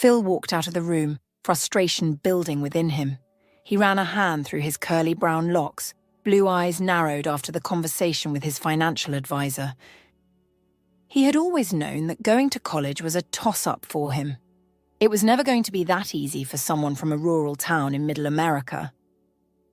Phil walked out of the room, frustration building within him. He ran a hand through his curly brown locks, blue eyes narrowed after the conversation with his financial advisor. He had always known that going to college was a toss-up for him. It was never going to be that easy for someone from a rural town in Middle America.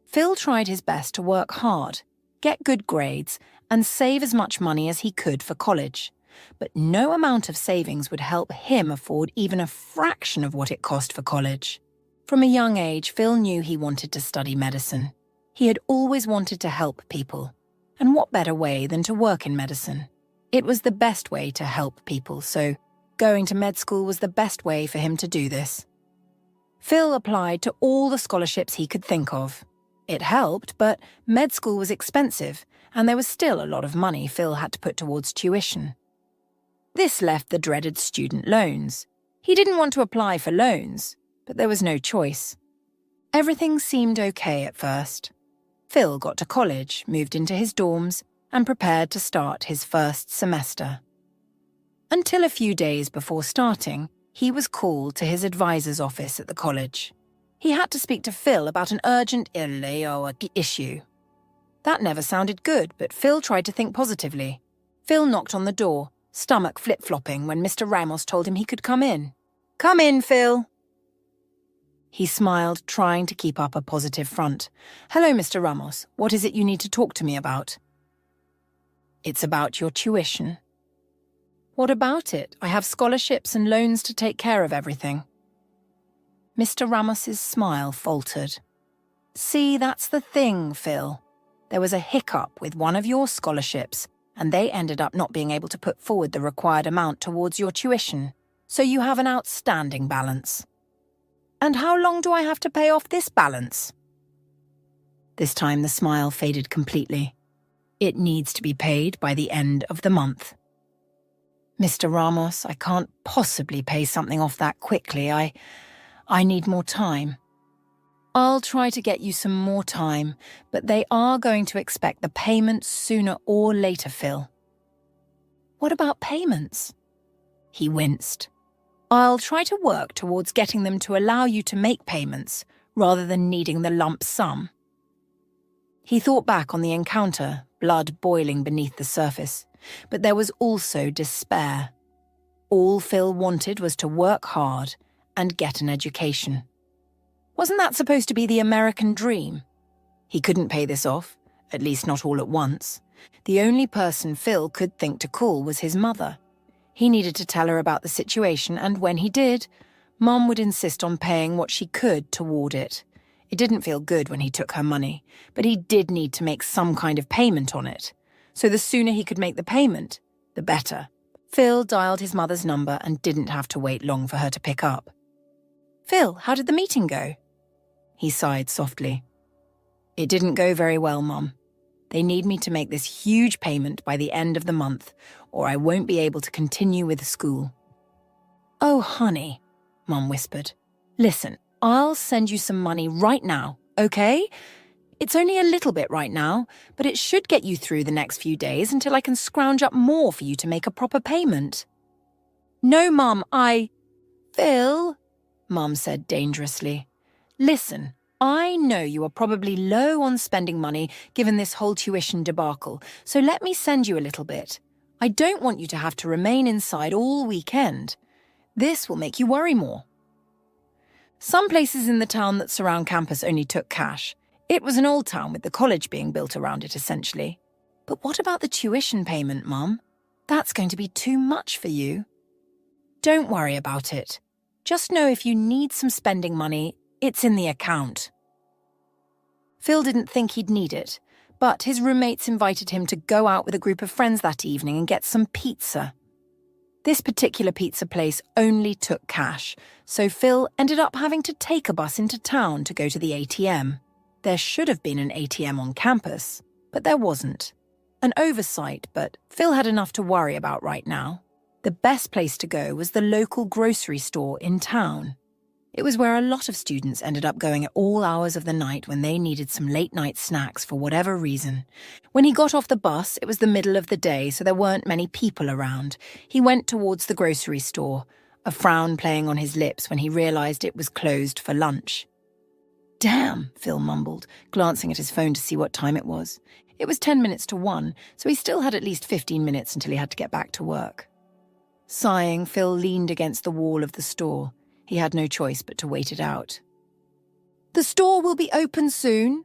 Phil tried his best to work hard, get good grades, and save as much money as he could for college. But no amount of savings would help him afford even a fraction of what it cost for college. From a young age, Phil knew he wanted to study medicine. He had always wanted to help people. And what better way than to work in medicine? It was the best way to help people, so going to med school was the best way for him to do this. Phil applied to all the scholarships he could think of. It helped, but med school was expensive, and there was still a lot of money Phil had to put towards tuition. This left the dreaded student loans. He didn't want to apply for loans, but there was no choice. Everything seemed okay at first. Phil got to college, moved into his dorms, and prepared to start his first semester. Until a few days before starting, he was called to his advisor's office at the college. He had to speak to Phil about an urgent issue. That never sounded good, but Phil tried to think positively. Phil knocked on the door, stomach flip-flopping when Mr. Ramos told him he could come in. "Come in, Phil." He smiled, trying to keep up a positive front. "Hello, Mr. Ramos. What is it you need to talk to me about?" "It's about your tuition." "What about it? I have scholarships and loans to take care of everything." Mr. Ramos's smile faltered. "See, that's the thing, Phil. There was a hiccup with one of your scholarships, and they ended up not being able to put forward the required amount towards your tuition, so you have an outstanding balance." "And how long do I have to pay off this balance?" This time the smile faded completely. "It needs to be paid by the end of the month." "Mr. Ramos, I can't possibly pay something off that quickly. I need more time." "I'll try to get you some more time, but they are going to expect the payment sooner or later, Phil." "What about payments?" He winced. "I'll try to work towards getting them to allow you to make payments, rather than needing the lump sum." He thought back on the encounter, blood boiling beneath the surface, but there was also despair. All Phil wanted was to work hard and get an education. Wasn't that supposed to be the American dream? He couldn't pay this off, at least not all at once. The only person Phil could think to call was his mother. He needed to tell her about the situation, and when he did, Mom would insist on paying what she could toward it. It didn't feel good when he took her money, but he did need to make some kind of payment on it. So the sooner he could make the payment, the better. Phil dialed his mother's number and didn't have to wait long for her to pick up. "Phil, how did the meeting go?" He sighed softly. "It didn't go very well, Mom. They need me to make this huge payment by the end of the month, or I won't be able to continue with school." "Oh, honey," Mom whispered. "Listen, I'll send you some money right now, okay? It's only a little bit right now, but it should get you through the next few days until I can scrounge up more for you to make a proper payment." "No, Mom, Phil," Mom said dangerously. "Listen, I know you are probably low on spending money given this whole tuition debacle, so let me send you a little bit. I don't want you to have to remain inside all weekend. This will make you worry more." Some places in the town that surround campus only took cash. It was an old town with the college being built around it, essentially. "But what about the tuition payment, Mum? That's going to be too much for you." "Don't worry about it. Just know if you need some spending money, it's in the account." Phil didn't think he'd need it, but his roommates invited him to go out with a group of friends that evening and get some pizza. This particular pizza place only took cash, so Phil ended up having to take a bus into town to go to the ATM. There should have been an ATM on campus, but there wasn't. An oversight, but Phil had enough to worry about right now. The best place to go was the local grocery store in town. It was where a lot of students ended up going at all hours of the night when they needed some late-night snacks for whatever reason. When he got off the bus, it was the middle of the day, so there weren't many people around. He went towards the grocery store, a frown playing on his lips when he realized it was closed for lunch. "Damn," Phil mumbled, glancing at his phone to see what time it was. It was 10 minutes to 1, so he still had at least 15 minutes until he had to get back to work. Sighing, Phil leaned against the wall of the store. He had no choice but to wait it out. "The store will be open soon,"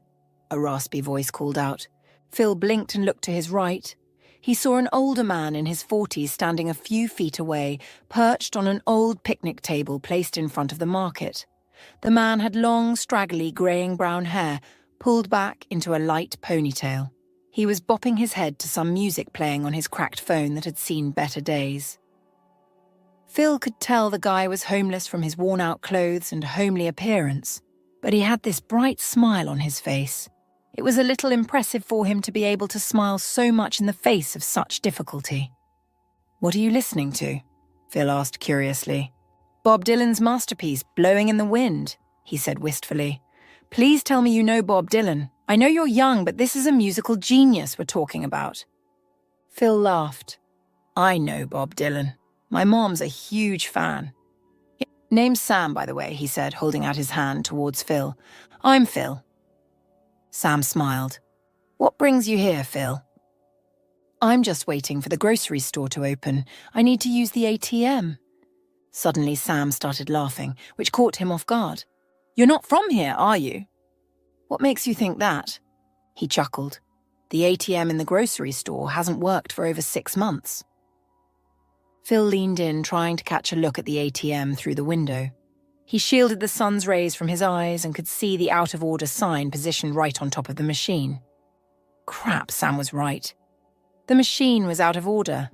a raspy voice called out. Phil blinked and looked to his right. He saw an older man in his 40s standing a few feet away, perched on an old picnic table placed in front of the market. The man had long, straggly, greying-brown hair, pulled back into a light ponytail. He was bopping his head to some music playing on his cracked phone that had seen better days. Phil could tell the guy was homeless from his worn-out clothes and homely appearance, but he had this bright smile on his face. It was a little impressive for him to be able to smile so much in the face of such difficulty. "What are you listening to?" Phil asked curiously. "Bob Dylan's masterpiece, Blowing in the Wind," he said wistfully. "Please tell me you know Bob Dylan. I know you're young, but this is a musical genius we're talking about." Phil laughed. "I know Bob Dylan. My mom's a huge fan." "Name's Sam, by the way," he said, holding out his hand towards Phil. "I'm Phil." Sam smiled. "What brings you here, Phil?" "I'm just waiting for the grocery store to open. I need to use the ATM." Suddenly, Sam started laughing, which caught him off guard. "You're not from here, are you?" "What makes you think that?" He chuckled. "The ATM in the grocery store hasn't worked for over 6 months." Phil leaned in, trying to catch a look at the ATM through the window. He shielded the sun's rays from his eyes and could see the out-of-order sign positioned right on top of the machine. Crap, Sam was right. The machine was out of order.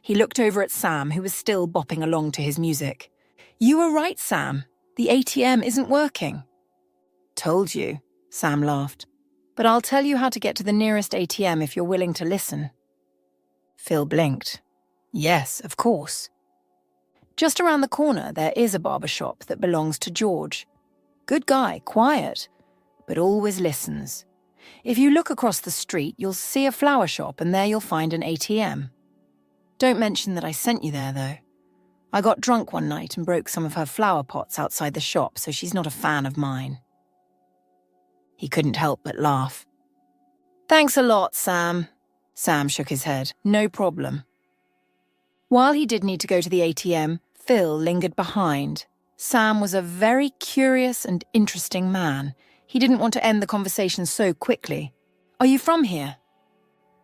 He looked over at Sam, who was still bopping along to his music. "You were right, Sam. The ATM isn't working." "Told you," Sam laughed. "But I'll tell you how to get to the nearest ATM if you're willing to listen." Phil blinked. "Yes, of course." "Just around the corner, there is a barber shop that belongs to George. Good guy, quiet, but always listens. If you look across the street, you'll see a flower shop and there you'll find an ATM. Don't mention that I sent you there, though. I got drunk one night and broke some of her flower pots outside the shop, so she's not a fan of mine." He couldn't help but laugh. "Thanks a lot, Sam." Sam shook his head. "No problem." While he did need to go to the ATM, Phil lingered behind. Sam was a very curious and interesting man. He didn't want to end the conversation so quickly. "Are you from here?"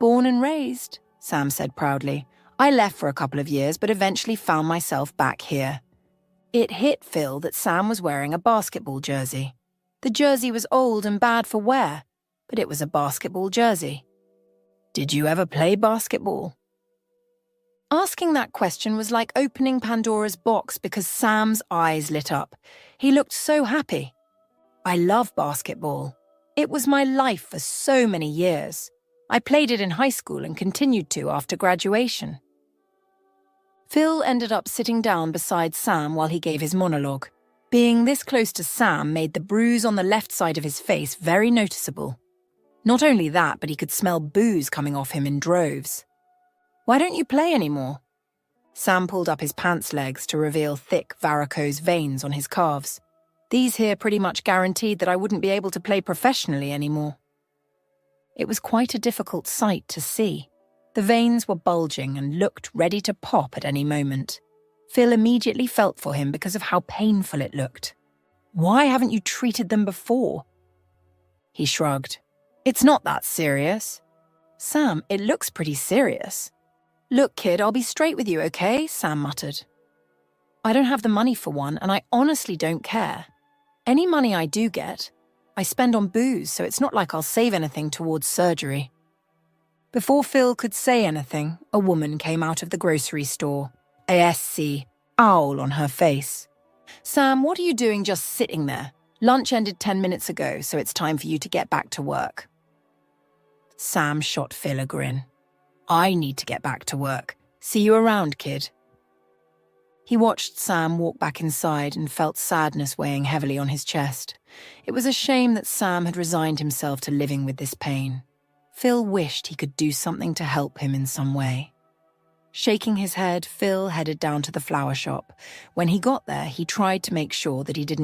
"Born and raised," Sam said proudly. "I left for a couple of years, but eventually found myself back here." It hit Phil that Sam was wearing a basketball jersey. The jersey was old and bad for wear, but it was a basketball jersey. "Did you ever play basketball?" Asking that question was like opening Pandora's box because Sam's eyes lit up. He looked so happy. "I love basketball. It was my life for so many years. I played it in high school and continued to after graduation." Phil ended up sitting down beside Sam while he gave his monologue. Being this close to Sam made the bruise on the left side of his face very noticeable. Not only that, but he could smell booze coming off him in droves. "Why don't you play anymore?" Sam pulled up his pants legs to reveal thick varicose veins on his calves. "These here pretty much guaranteed that I wouldn't be able to play professionally anymore." It was quite a difficult sight to see. The veins were bulging and looked ready to pop at any moment. Phil immediately felt for him because of how painful it looked. "Why haven't you treated them before?" He shrugged. "It's not that serious." "Sam, it looks pretty serious." "Look, kid, I'll be straight with you, okay?" Sam muttered. "I don't have the money for one, and I honestly don't care. Any money I do get, I spend on booze, so it's not like I'll save anything towards surgery." Before Phil could say anything, a woman came out of the grocery store, ASC, owl on her face. "Sam, what are you doing just sitting there? Lunch ended 10 minutes ago, so it's time for you to get back to work." Sam shot Phil a grin. "I need to get back to work. See you around, kid." He watched Sam walk back inside and felt sadness weighing heavily on his chest. It was a shame that Sam had resigned himself to living with this pain. Phil wished he could do something to help him in some way. Shaking his head, Phil headed down to the flower shop. When he got there, he tried to make sure that he didn't